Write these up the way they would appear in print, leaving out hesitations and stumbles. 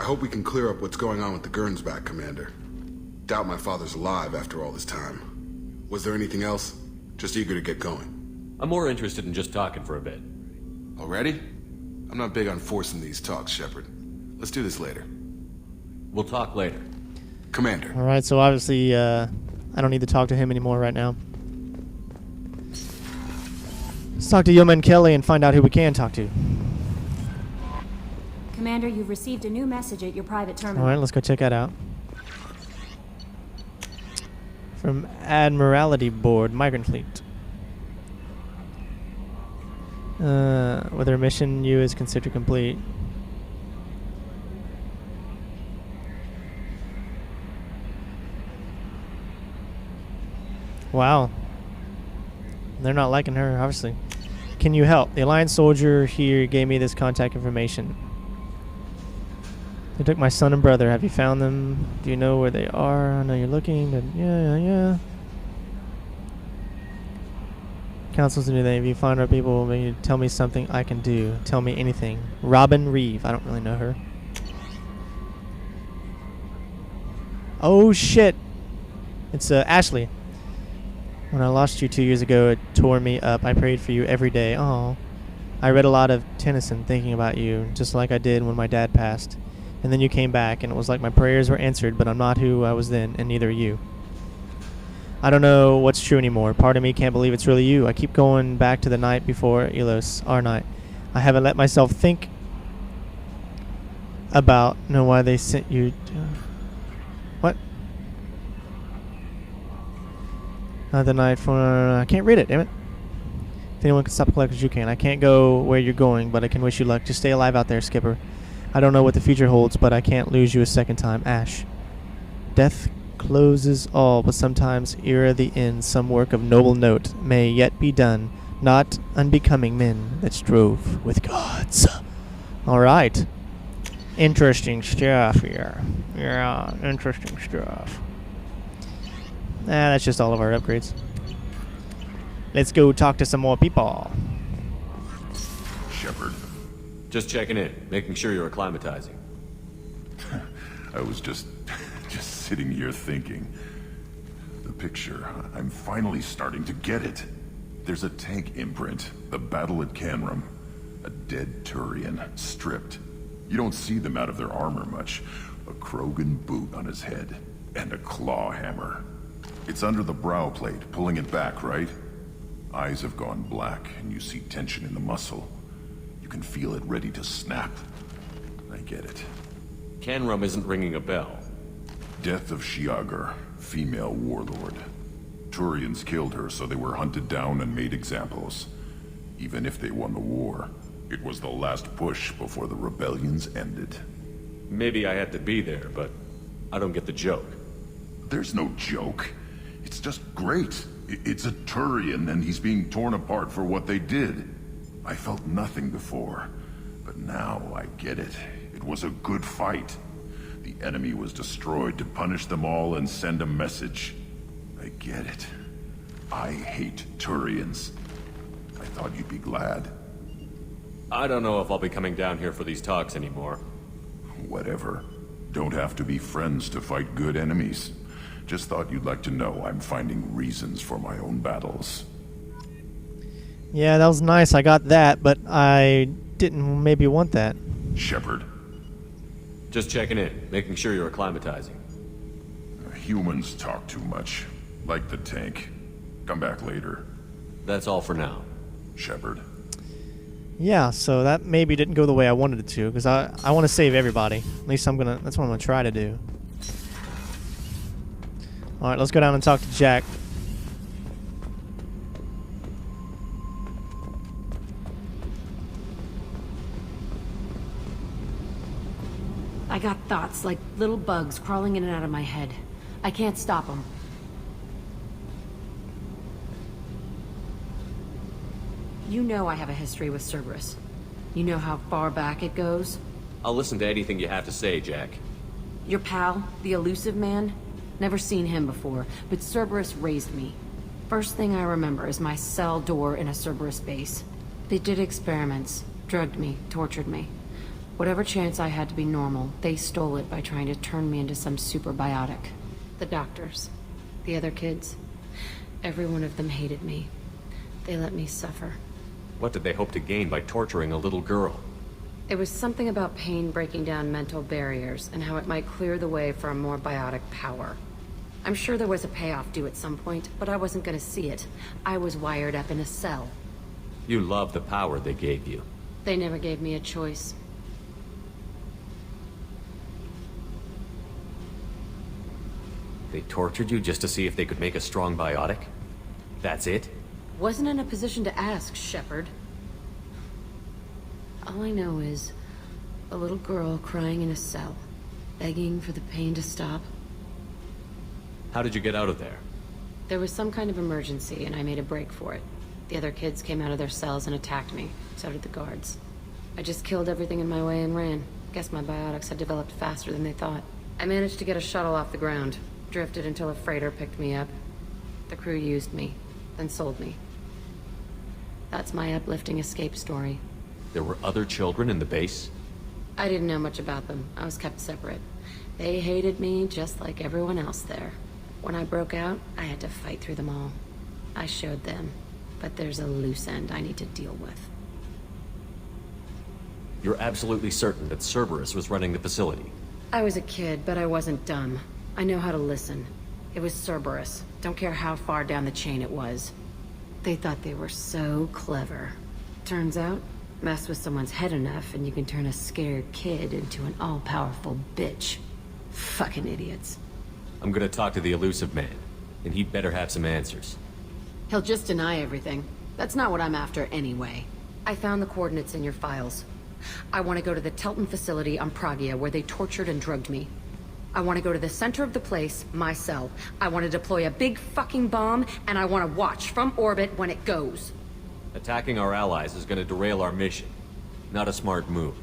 hope we can clear up what's going on with the Gernsback, Commander. Doubt my father's alive after all this time. Was there anything else? Just eager to get going. I'm more interested in just talking for a bit. Already? I'm not big on forcing these talks, Shepard. Let's do this later. We'll talk later. Commander. Alright, so obviously, I don't need to talk to him anymore right now. Let's talk to Yeoman Kelly and find out who we can talk to. Commander, you've received a new message at your private terminal. Alright, let's go check that out. From Admiralty Board, Migrant Fleet. Whether a mission you is considered complete. Wow. They're not liking her, obviously. Can you help? The Alliance soldier here gave me this contact information. They took my son and brother. Have you found them? Do you know where they are? I know you're looking. Yeah. Councils to do that. If you find our people, maybe tell me something I can do. Tell me anything. Robin Reeve. I don't really know her. Oh, shit. It's Ashley. When I lost you 2 years ago, it tore me up. I prayed for you every day. Oh, I read a lot of Tennyson thinking about you, just like I did when my dad passed. And then you came back, and it was like my prayers were answered, but I'm not who I was then, and neither are you. I don't know what's true anymore. Part of me can't believe it's really you. I keep going back to the night before Elos, our night. I haven't let myself think about why they sent you. What? The night for I can't read it, damn it. If anyone can stop the collectors, you can. I can't go where you're going, but I can wish you luck. Just stay alive out there, Skipper. I don't know what the future holds, but I can't lose you a second time. Ash. Death closes all, but sometimes ere the end, some work of noble note may yet be done, not unbecoming men that strove with gods. Alright. Interesting stuff here. Yeah, interesting stuff. That's just all of our upgrades. Let's go talk to some more people. Shepard. Just checking in, making sure you're acclimatizing. I was just sitting here thinking. The picture, I'm finally starting to get it. There's a tank imprint, the battle at Canrum. A dead Turian, stripped. You don't see them out of their armor much. A Krogan boot on his head, and a claw hammer. It's under the brow plate, pulling it back, right? Eyes have gone black, and you see tension in the muscle. You can feel it ready to snap. I get it. Canrum isn't ringing a bell. Death of Shiagar, female warlord. Turians killed her, so they were hunted down and made examples. Even if they won the war, it was the last push before the rebellions ended. Maybe I had to be there, but I don't get the joke. There's no joke. It's just great. It's a Turian, and he's being torn apart for what they did. I felt nothing before, but now I get it. It was a good fight. The enemy was destroyed to punish them all and send a message. I get it. I hate Turians. I thought you'd be glad. I don't know if I'll be coming down here for these talks anymore. Whatever. Don't have to be friends to fight good enemies. Just thought you'd like to know I'm finding reasons for my own battles. Yeah, that was nice. I got that, but I didn't maybe want that. Shepard. Just checking in, making sure you're acclimatizing. Humans talk too much. Like the tank. Come back later. That's all for now. Shepard. Yeah, so that maybe didn't go the way I wanted it to, because I want to save everybody. At least that's what I'm gonna try to do. Alright, let's go down and talk to Jack. I got thoughts like little bugs crawling in and out of my head. I can't stop them. You know I have a history with Cerberus. You know how far back it goes? I'll listen to anything you have to say, Jack. Your pal, the elusive man? Never seen him before, but Cerberus raised me. First thing I remember is my cell door in a Cerberus base. They did experiments, drugged me, tortured me. Whatever chance I had to be normal, they stole it by trying to turn me into some super biotic. The doctors, the other kids, every one of them hated me. They let me suffer. What did they hope to gain by torturing a little girl? It was something about pain breaking down mental barriers and how it might clear the way for a more biotic power. I'm sure there was a payoff due at some point, but I wasn't gonna see it. I was wired up in a cell. You love the power they gave you. They never gave me a choice. They tortured you just to see if they could make a strong biotic? That's it? Wasn't in a position to ask, Shepard. All I know is a little girl crying in a cell, begging for the pain to stop. How did you get out of there? There was some kind of emergency, and I made a break for it. The other kids came out of their cells and attacked me. So did the guards. I just killed everything in my way and ran. Guess my biotics had developed faster than they thought. I managed to get a shuttle off the ground. Drifted until a freighter picked me up. The crew used me, then sold me. That's my uplifting escape story. There were other children in the base? I didn't know much about them. I was kept separate. They hated me just like everyone else there. When I broke out, I had to fight through them all. I showed them, but there's a loose end I need to deal with. You're absolutely certain that Cerberus was running the facility? I was a kid, but I wasn't dumb. I know how to listen. It was Cerberus. Don't care how far down the chain it was. They thought they were so clever. Turns out, mess with someone's head enough and you can turn a scared kid into an all-powerful bitch. Fucking idiots. I'm gonna talk to the elusive man, and he'd better have some answers. He'll just deny everything. That's not what I'm after anyway. I found the coordinates in your files. I want to go to the Telton facility on Pragia where they tortured and drugged me. I want to go to the center of the place, my cell. I want to deploy a big fucking bomb, and I want to watch from orbit when it goes. Attacking our allies is gonna derail our mission. Not a smart move.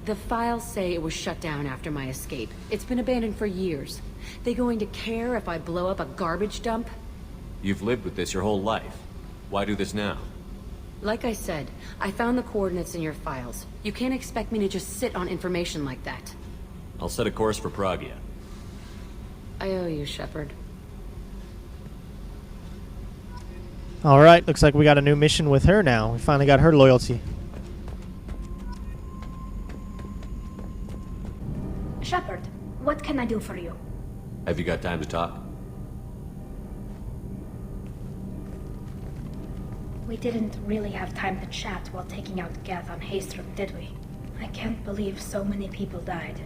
The files say it was shut down after my escape. It's been abandoned for years. They going to care if I blow up a garbage dump? You've lived with this your whole life. Why do this now? Like I said, I found the coordinates in your files. You can't expect me to just sit on information like that. I'll set a course for Pragia. I owe you, Shepard. Alright, looks like we got a new mission with her now. We finally got her loyalty. Shepard, what can I do for you? Have you got time to talk? We didn't really have time to chat while taking out Geth on Haystrom, did we? I can't believe so many people died.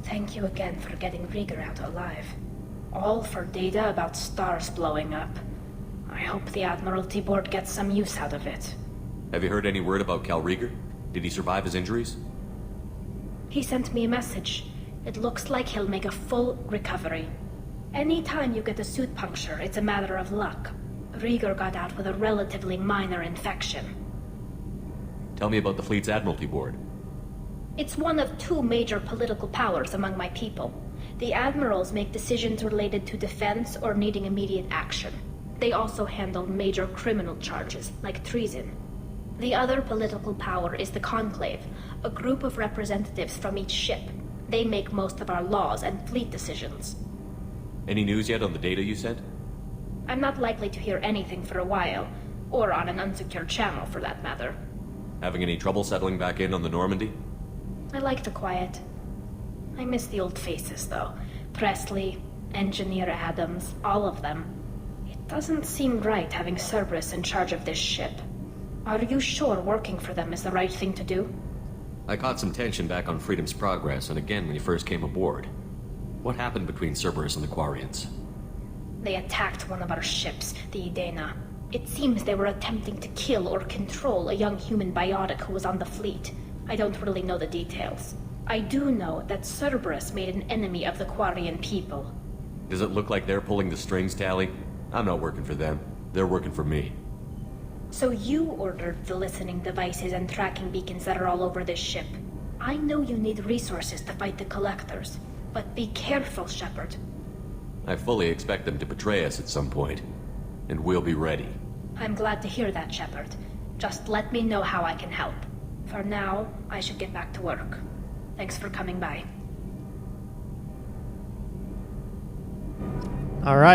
Thank you again for getting Rieger out alive. All for data about stars blowing up. I hope the Admiralty Board gets some use out of it. Have you heard any word about Cal Rieger? Did he survive his injuries? He sent me a message. It looks like he'll make a full recovery. Anytime you get a suit puncture, it's a matter of luck. Rieger got out with a relatively minor infection. Tell me about the fleet's Admiralty Board. It's one of two major political powers among my people. The admirals make decisions related to defense or needing immediate action. They also handle major criminal charges, like treason. The other political power is the Conclave, a group of representatives from each ship. They make most of our laws and fleet decisions. Any news yet on the data you sent? I'm not likely to hear anything for a while, or on an unsecured channel for that matter. Having any trouble settling back in on the Normandy? I like the quiet. I miss the old faces, though. Presley, Engineer Adams, all of them. It doesn't seem right having Cerberus in charge of this ship. Are you sure working for them is the right thing to do? I caught some tension back on Freedom's Progress, and again when you first came aboard. What happened between Cerberus and the Quarians? They attacked one of our ships, the Idena. It seems they were attempting to kill or control a young human biotic who was on the fleet. I don't really know the details. I do know that Cerberus made an enemy of the Quarian people. Does it look like they're pulling the strings, Tally? I'm not working for them. They're working for me. So you ordered the listening devices and tracking beacons that are all over this ship. I know you need resources to fight the Collectors, but be careful, Shepard. I fully expect them to betray us at some point, and we'll be ready. I'm glad to hear that, Shepard. Just let me know how I can help. For now, I should get back to work. Thanks for coming by. All right.